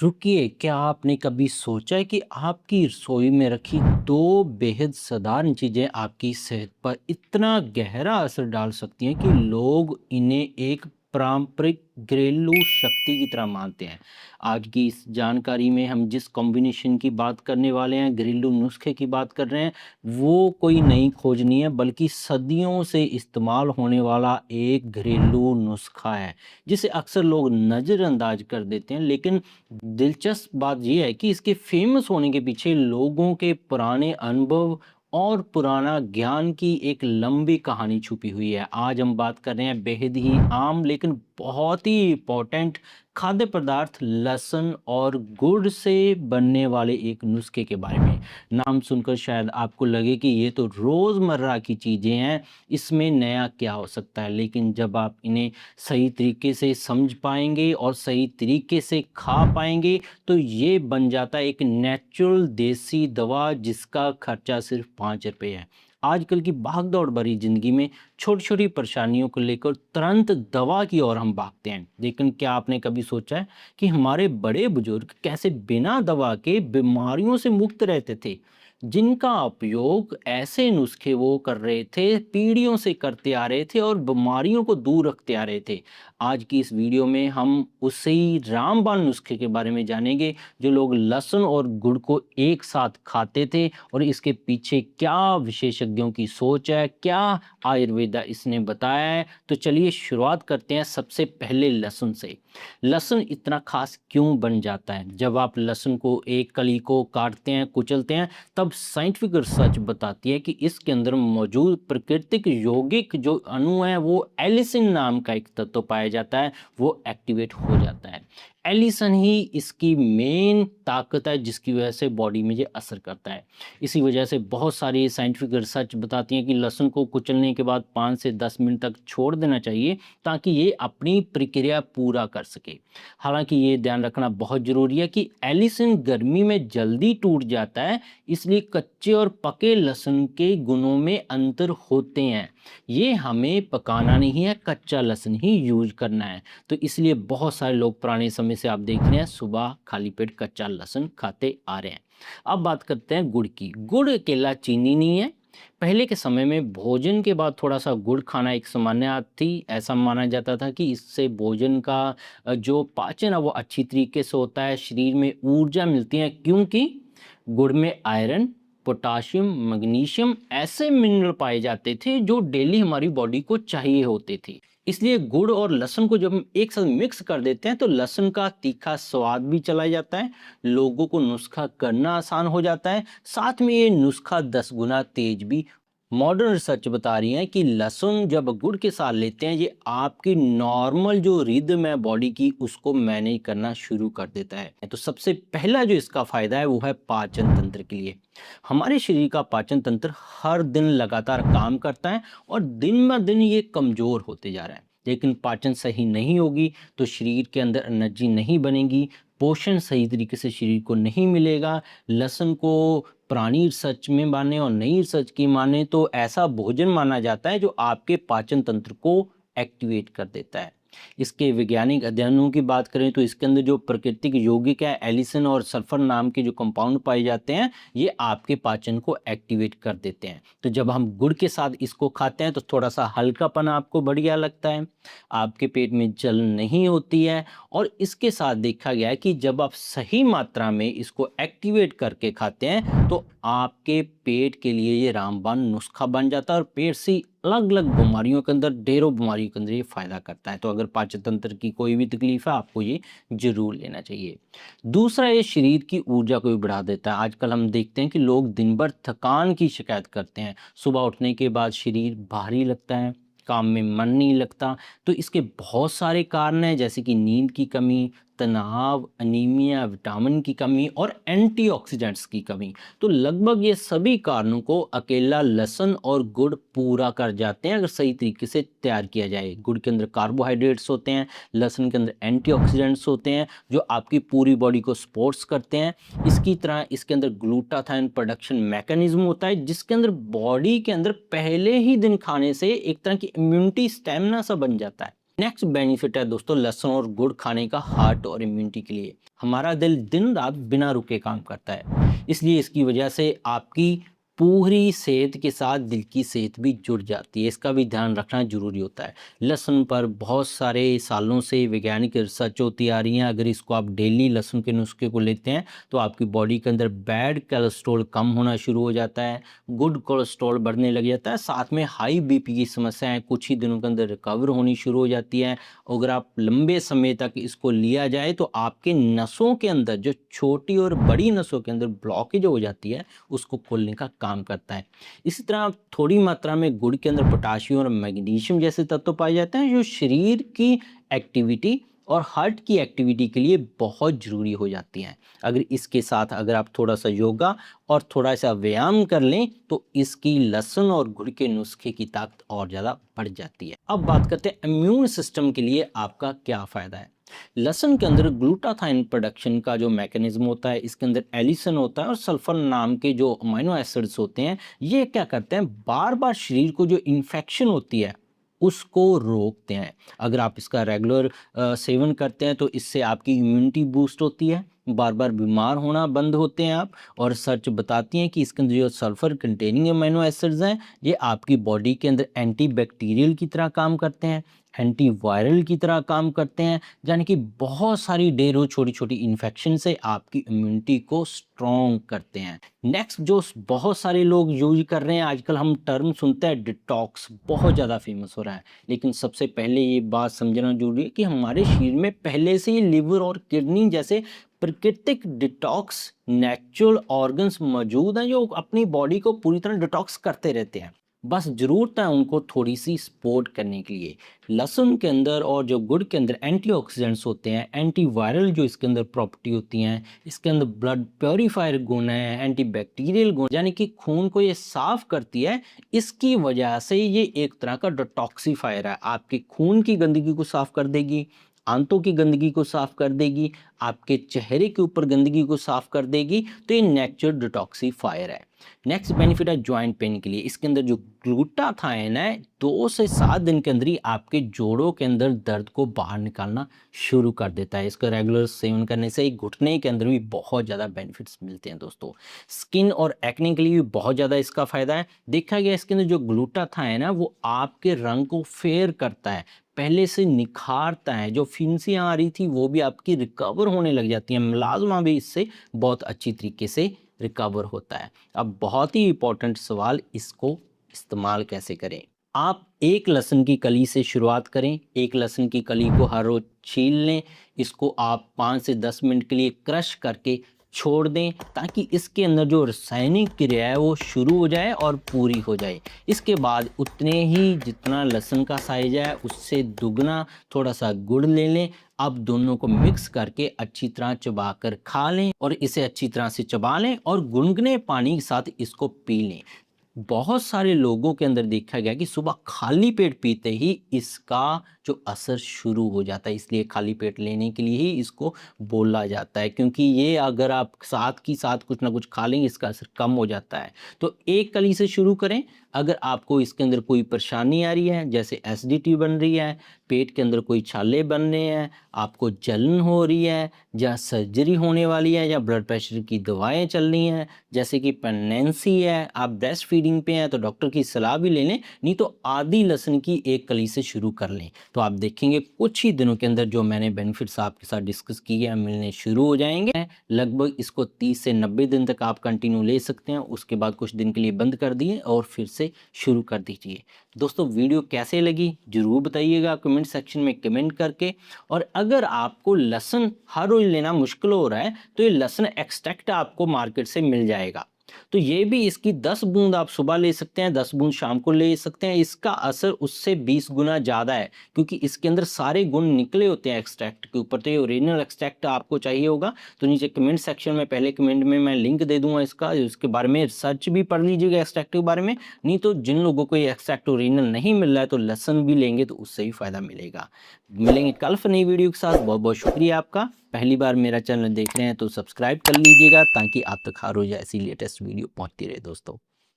रुकिए, क्या आपने कभी सोचा है कि आपकी रसोई में रखी 2 बेहद साधारण चीज़ें आपकी सेहत पर इतना गहरा असर डाल सकती हैं कि लोग इन्हें एक पारंपरिक घरेलू शक्ति की तरह मानते हैं। आज की इस जानकारी में हम जिस कॉम्बिनेशन की बात करने वाले हैं, घरेलू नुस्खे की बात कर रहे हैं, वो कोई नई खोज नहीं है बल्कि सदियों से इस्तेमाल होने वाला एक घरेलू नुस्खा है, जिसे अक्सर लोग नज़रअंदाज कर देते हैं। लेकिन दिलचस्प बात ये है कि इसके फेमस होने के पीछे लोगों के पुराने अनुभव और पुराना ज्ञान की एक लंबी कहानी छुपी हुई है। आज हम बात कर रहे हैं बेहद ही आम लेकिन बहुत ही इम्पोर्टेंट खाद्य पदार्थ लहसुन और गुड़ से बनने वाले एक नुस्खे के बारे में। नाम सुनकर शायद आपको लगे कि ये तो रोज़मर्रा की चीज़ें हैं, इसमें नया क्या हो सकता है? लेकिन जब आप इन्हें सही तरीके से समझ पाएँगे और सही तरीके से खा पाएँगे, तो ये बन जाता है एक नेचुरल देसी दवा जिसका खर्चा सिर्फ़ ₹5 है। आजकल की भाग-दौड़ भरी ज़िंदगी में छोटी-छोटी परेशानियों को लेकर तुरंत दवा की ओर हम भागते हैं। लेकिन क्या आपने कभी सोचा है कि हमारे बड़े-बुजुर्ग कैसे बिना दवा के बीमारियों से मुक्त रहते थे? जिनका उपयोग ऐसे नुस्खे वो कर रहे थे, पीढ़ियों से करते आ रहे थे और बीमारियों को दूर रखते आ रहे थे। आज की इस वीडियो में हम उसी रामबाण नुस्खे के बारे में जानेंगे, जो लोग लहसुन और गुड़ को एक साथ खाते थे और इसके पीछे क्या विशेषज्ञों की सोच है, क्या आयुर्वेदा इसने बताया है। तो चलिए शुरुआत करते हैं सबसे पहले लहसुन से। लहसुन इतना खास क्यों बन जाता है? जब आप लहसुन को एक कली को काटते हैं, कुचलते हैं, तब साइंटिफिक रिसर्च बताती है कि इसके अंदर मौजूद प्राकृतिक यौगिक जो अणु है वो एलिसिन नाम का एक तत्व पाया जाता है, वो एक्टिवेट हो जाता है। एलिसन ही इसकी मेन ताकत है जिसकी वजह से बॉडी में ये असर करता है। इसी वजह से बहुत सारी साइंटिफिक रिसर्च बताती हैं कि लहसुन को कुचलने के बाद 5 से 10 मिनट तक छोड़ देना चाहिए ताकि ये अपनी प्रक्रिया पूरा कर सके। हालांकि ये ध्यान रखना बहुत ज़रूरी है कि एलिसिन गर्मी में जल्दी टूट जाता है, इसलिए कच्चे और पके लहसुन के गुणों में अंतर होते हैं। ये हमें पकाना नहीं है, कच्चा लहसुन ही यूज करना है। तो इसलिए बहुत सारे लोग पुराने समय से आप देख रहे हैं सुबह खाली पेट कच्चा लहसुन खाते आ रहे हैं। अब बात करते हैं गुड़ की। गुड़ अकेला चीनी नहीं है। पहले के समय में भोजन के बाद थोड़ा सा गुड़ खाना एक सामान्य थी। ऐसा माना जाता था कि इससे भोजन का जो पाचन है वो अच्छी तरीके से होता है, शरीर में ऊर्जा मिलती है, क्योंकि गुड़ में आयरन, पोटाशियम, मैग्नीशियम ऐसे मिनरल पाए जाते थे जो डेली हमारी बॉडी को चाहिए होते थे। इसलिए गुड़ और लहसुन को जब हम एक साथ मिक्स कर देते हैं तो लहसुन का तीखा स्वाद भी चला जाता है, लोगों को नुस्खा करना आसान हो जाता है, साथ में ये नुस्खा 10 गुना तेज भी। मॉडर्न रिसर्च बता रही है कि लहसुन जब गुड़ के साथ लेते हैं ये आपकी नॉर्मल जो रिदम है बॉडी की उसको मैनेज करना शुरू कर देता है। तो सबसे पहला जो इसका फायदा है वो है पाचन तंत्र के लिए। हमारे शरीर का पाचन तंत्र हर दिन लगातार काम करता है और दिन ब दिन ये कमजोर होते जा रहा है। लेकिन पाचन सही नहीं होगी तो शरीर के अंदर एनर्जी नहीं बनेगी, पोषण सही तरीके से शरीर को नहीं मिलेगा। लहसुन को पुरानी रिसर्च में माने और नई रिसर्च की माने तो ऐसा भोजन माना जाता है जो आपके पाचन तंत्र को एक्टिवेट कर देता है। इसके वैज्ञानिक अध्ययनों की बात करें तो इसके अंदर जो प्राकृतिक यौगिक है एलिसिन और सल्फर नाम के जो कंपाउंड पाए जाते हैं ये आपके पाचन को एक्टिवेट कर देते हैं। तो जब हम गुड़ के साथ इसको खाते हैं तो थोड़ा सा हल्कापन आपको बढ़िया लगता है, आपके पेट में जलन नहीं होती है। और इसके साथ देखा गया है कि जब आप सही मात्रा में इसको एक्टिवेट करके खाते हैं तो आपके पेट के लिए ये रामबाण नुस्खा बन जाता है और पेट से अलग अलग बीमारियों के अंदर, ढेरों बीमारियों के अंदर ये फायदा करता है। तो अगर पाचन तंत्र की कोई भी तकलीफ है आपको ये जरूर लेना चाहिए। दूसरा, ये शरीर की ऊर्जा को भी बढ़ा देता है। आजकल हम देखते हैं कि लोग दिन भर थकान की शिकायत करते हैं, सुबह उठने के बाद शरीर भारी लगता है, काम में मन नहीं लगता। तो इसके बहुत सारे कारण हैं जैसे कि नींद की कमी, तनाव, अनीमिया, विटामिन की कमी और एंटीऑक्सीडेंट्स की कमी। तो लगभग ये सभी कारणों को अकेला लहसुन और गुड़ पूरा कर जाते हैं अगर सही तरीके से तैयार किया जाए। गुड़ के अंदर कार्बोहाइड्रेट्स होते हैं, लहसुन के अंदर एंटीऑक्सीडेंट्स होते हैं जो आपकी पूरी बॉडी को सपोर्ट्स करते हैं। इसकी तरह इसके अंदर ग्लूटाथाइन प्रोडक्शन मैकेनिज्म होता है जिसके अंदर बॉडी के अंदर पहले ही दिन खाने से एक तरह की इम्यूनिटी स्टेमिना सा बन जाता है। नेक्स्ट बेनिफिट है दोस्तों लहसुन और गुड़ खाने का हार्ट और इम्यूनिटी के लिए। हमारा दिल दिन रात बिना रुके काम करता है, इसलिए इसकी वजह से आपकी पूरी सेहत के साथ दिल की सेहत भी जुड़ जाती है। इसका भी ध्यान रखना जरूरी होता है। लहसुन पर बहुत सारे सालों से वैज्ञानिक रिसर्च होती आ रही है। अगर इसको आप डेली लहसुन के नुस्खे को लेते हैं तो आपकी बॉडी के अंदर बैड कोलेस्ट्रॉल कम होना शुरू हो जाता है, गुड कोलेस्ट्रॉल बढ़ने लग जाता है, साथ में हाई बीपी की समस्याएं कुछ ही दिनों के अंदर रिकवर होनी शुरू हो जाती है। अगर आप लंबे समय तक इसको लिया जाए तो आपके नसों के अंदर जो छोटी और बड़ी नसों के अंदर ब्लॉकेज हो जाती है उसको खोलने का काम करता है। इसी तरह थोड़ी मात्रा में गुड़ के अंदर पोटाशियम और मैग्नीशियम जैसे तत्व पाए जाते हैं जो शरीर की एक्टिविटी और हार्ट की एक्टिविटी के लिए बहुत ज़रूरी हो जाती हैं। अगर इसके साथ अगर आप थोड़ा सा योगा और थोड़ा सा व्यायाम कर लें तो इसकी लहसुन और गुड़ के नुस्खे की ताकत और ज़्यादा बढ़ जाती है। अब बात करते हैं इम्यून सिस्टम के लिए आपका क्या फ़ायदा है। लहसुन के अंदर ग्लूटाथाइन प्रोडक्शन का जो मैकेनिज्म होता है, इसके अंदर एलिसन होता है और सल्फर नाम के जो अमीनो एसिड्स होते हैं, ये क्या करते हैं बार बार शरीर को जो इन्फेक्शन होती है उसको रोकते हैं। अगर आप इसका रेगुलर सेवन करते हैं तो इससे आपकी इम्यूनिटी बूस्ट होती है, बार बार बीमार होना बंद होते हैं आप। और सर्च बताती हैं कि इसके अंदर जो सल्फर कंटेनिंग अमीनो एसिड्स हैं ये आपकी बॉडी के अंदर एंटी बैक्टीरियल की तरह काम करते हैं, एंटी वायरल की तरह काम करते हैं, यानी कि बहुत सारी ढेरों छोटी छोटी इन्फेक्शन से आपकी इम्यूनिटी को स्ट्रॉन्ग करते हैं। नेक्स्ट जो बहुत सारे लोग यूज कर रहे हैं आजकल, हम टर्म सुनते हैं डिटॉक्स, बहुत ज़्यादा फेमस हो रहा है। लेकिन सबसे पहले ये बात समझना जरूरी है कि हमारे शरीर में पहले से ही लिवर और किडनी जैसे प्राकृतिक डिटॉक्स नेचुरल ऑर्गन्स मौजूद हैं जो अपनी बॉडी को पूरी तरह डिटॉक्स करते रहते हैं। बस ज़रूरत है उनको थोड़ी सी सपोर्ट करने के लिए। लहसुन के अंदर और जो गुड़ के अंदर एंटीऑक्सीडेंट्स होते हैं, एंटीवायरल जो इसके अंदर प्रॉपर्टी होती हैं, इसके अंदर ब्लड प्योरीफायर गुण है, एंटीबैक्टीरियल गुण, यानी कि खून को ये साफ करती है। इसकी वजह से ये एक तरह का डिटॉक्सीफायर है, आपके खून की गंदगी को साफ कर देगी, आंतों की गंदगी को साफ कर देगी, आपके चेहरे के ऊपर गंदगी को साफ कर देगी। तो ये नेचुरल डिटॉक्सीफायर है। नेक्स्ट बेनिफिट है जॉइंट पेन के लिए। इसके अंदर जो ग्लूटाथाइन है 2 से 7 दिन के अंदर ही आपके जोड़ों के अंदर दर्द को बाहर निकालना शुरू कर देता है। इसका रेगुलर सेवन करने से घुटने के अंदर भी बहुत ज़्यादा बेनिफिट्स मिलते हैं दोस्तों। स्किन और एक्ने के लिए भी बहुत ज़्यादा इसका फ़ायदा है। देखा गया इसके अंदर जो ग्लूटाथाइन है वो आपके रंग को फेयर करता है, पहले से निखारता है। जो फिंसियाँ आ रही थी वो भी आपकी रिकवर होने लग जाती हैं, मुलाजमा भी इससे बहुत अच्छी तरीके से रिकवर होता है। अब बहुत ही इंपॉर्टेंट सवाल, इसको इस्तेमाल कैसे करें। आप एक लहसुन की कली से शुरुआत करें। एक लहसुन की कली को हर रोज छील लें, इसको आप 5 से 10 मिनट के लिए क्रश करके छोड़ दें ताकि इसके अंदर जो रासायनिक क्रिया है वो शुरू हो जाए और पूरी हो जाए। इसके बाद उतने ही जितना लहसुन का साइज है उससे दुगना थोड़ा सा गुड़ ले लें। अब दोनों को मिक्स करके अच्छी तरह चबा कर खा लें और इसे अच्छी तरह से चबा लें और गुनगुने पानी के साथ इसको पी लें। बहुत सारे लोगों के अंदर देखा गया कि सुबह खाली पेट पीते ही इसका जो असर शुरू हो जाता है, इसलिए खाली पेट लेने के लिए ही इसको बोला जाता है, क्योंकि ये अगर आप साथ की साथ कुछ ना कुछ खा लेंगे इसका असर कम हो जाता है। तो एक कली से शुरू करें। अगर आपको इसके अंदर कोई परेशानी आ रही है, जैसे एसिडिटी बन रही है, पेट के अंदर कोई छाले बन रहे हैं, आपको जलन हो रही है, या सर्जरी होने वाली है, या ब्लड प्रेशर की दवाएं चल रही हैं, जैसे कि प्रेगनेंसी है, आप ब्रेस्ट फीडिंग पे हैं तो डॉक्टर की सलाह भी ले लें, नहीं तो आधी लहसुन की एक कली से शुरू कर लें। तो आप देखेंगे कुछ ही दिनों के अंदर जो मैंने बेनिफिट्स आपके साथ डिस्कस किए हैं मिलने शुरू हो जाएंगे। लगभग इसको 30 से 90 दिन तक आप कंटिन्यू ले सकते हैं, उसके बाद कुछ दिन के लिए बंद कर दिए और फिर से शुरू कर दीजिए। दोस्तों वीडियो कैसे लगी जरूर बताइएगा कमेंट सेक्शन में कमेंट करके। और अगर आपको लहसुन हर रोज लेना मुश्किल हो रहा है तो ये लहसुन एक्सट्रैक्ट आपको मार्केट से मिल जाएगा। तो ये भी इसकी 10 बूंद आप सुबह ले सकते हैं, 10 बूंद शाम को ले सकते हैं। इसका असर उससे 20 गुना ज़्यादा है क्योंकि इसके अंदर सारे गुण निकले होते हैं एक्सट्रैक्ट के ऊपर। तो ये ओरिजिनल एक्सट्रैक्ट आपको चाहिए होगा तो नीचे कमेंट सेक्शन में पहले कमेंट में मैं लिंक दे दूंगा इसका, उसके बारे में रिसर्च भी पढ़ लीजिएगा एक्सट्रैक्ट के बारे में। नहीं तो जिन लोगों को ये एक्सट्रैक्ट ओरिजिनल नहीं मिल रहा है तो लहसुन भी लेंगे तो उससे भी फ़ायदा मिलेगा। मिलेंगे कल फिर नई वीडियो के साथ। बहुत बहुत शुक्रिया आपका। पहली बार मेरा चैनल देख रहे हैं तो सब्सक्राइब कर लीजिएगा ताकि आप तक हर रोज ऐसी लेटेस्ट वीडियो पहुंचती रहे दोस्तों।